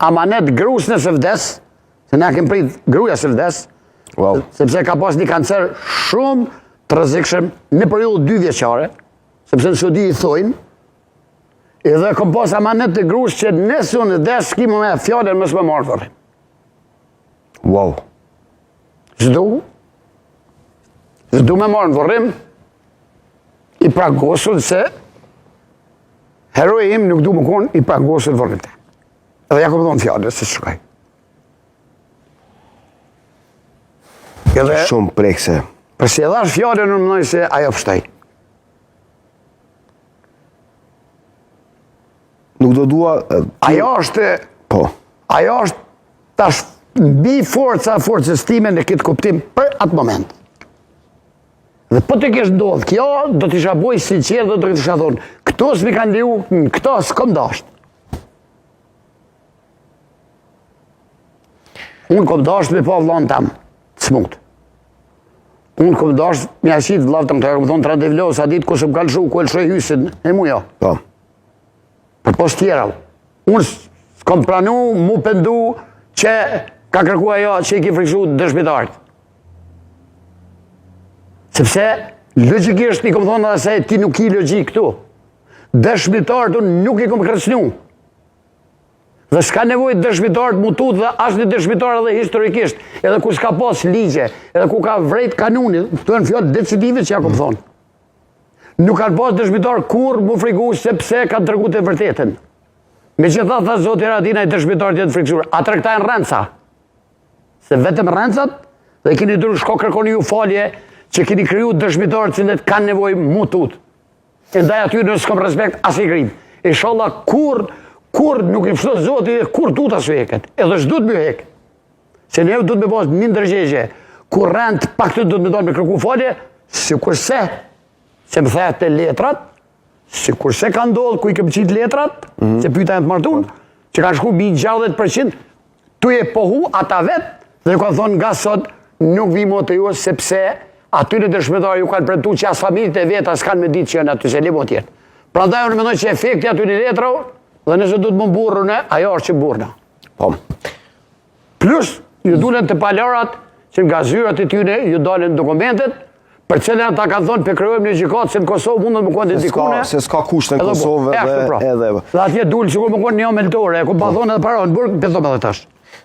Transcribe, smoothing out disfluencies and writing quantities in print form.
amanet grus nëse vdes, se na kem prit gruaja se vdes, sepse ka pas një kancer shumë të rrezikshëm në periudhë 2 vjeçare, sepse në Saudi i thojnë, edhe kom pas amanet të grus që nëse unë vdes, kimo me fjallën mësë me marrë vërrim. Wow. Zdu me marrë në vërrim, i pragosul se heroi im nuk du më konë i pragosul vërrim të. Edhe ja kom dhonë fjallën, se shkaj. Shumë prekse. Përsi edhe është fjallën në mënoj se ajo pështaj. Nuk do dua... Ajo është... Po. Ajo është tash mbi forcës time në këtë kuptim për atë moment. Dhe po të kesh ndodhë kjo, do t'isha boj sinqer, do t'isha thonë, këto s'mi kanë liu, këto s'kom dasht. Unë kom dasht me pa vllanë tam, të smut. Unë kom dasht me ashit vllanë tam, të kom thonë të randevlo, sa ditë ku se më kalëshu, ku e lëshoj hysin, e muja. Po. Për pos tjera. Unë s'kom pranu, mu pëndu që ka kërku ajo që i ki frikshu dëshmitarët. Sepse, logikisht i kom thonë edhe se ti nuk i logik këtu. Dëshmitarët unë nuk i kom kërcnu. Dhe s'ka nevojt dëshmitarët mutu dhe ashtë një dëshmitarë edhe historikisht, edhe ku s'ka pas ligje, edhe ku ka vrejt kanuni, të e në fjallë decidive që ja kom thonë. Nuk kanë pas dëshmitarë kur mu frigu sepse kanë tërgu të vërtetën. Me që tha Zoti Radina i dëshmitarët jetë frikshur, a tërktajnë rënca. Se vetëm rëncat, dhe keni dërru shko kërkoni ju falje, që keni kryu dëshmitarët cilët kanë nevoj mutut. E ndaj aty në s'kom respekt as i grim. Inshallah kur nuk i fshtot Zoti, kur du të asu heket. Edhe s'du të më hek. Se neve du të me pas një ndërgjegje. Kur rënd pak të du të me dojnë me kërku falje, si kurse, se më thejt të letrat, si kurse ka ndodhë ku i kem qitë letrat, se pyta e të martun, që ka shku bi 60%, tu e pohu ata vetë, dhe ka thonë nga sot, nuk vimo të ju, sepse aty në dëshmitarë ju kanë premtu që as familjet e veta s'kanë me ditë që janë aty, se libo tjenë. Pra ndaj unë mendoj që efekti aty në letra, dhe nëse du të më burrën, ajo është që burrëna. Po. Plus, ju dulen të palarat, që nga zyrat e tyne ju dalin dokumentet, për cilën ata kanë thonë për kryojmë një gjikatë, se në Kosovë mundën më konë të dikune. Se s'ka kusht në Kosovë edhe... Dhe atje dulë që ku më konë një meltore, ku pa thonë edhe para, në burg, për thome dhe tash.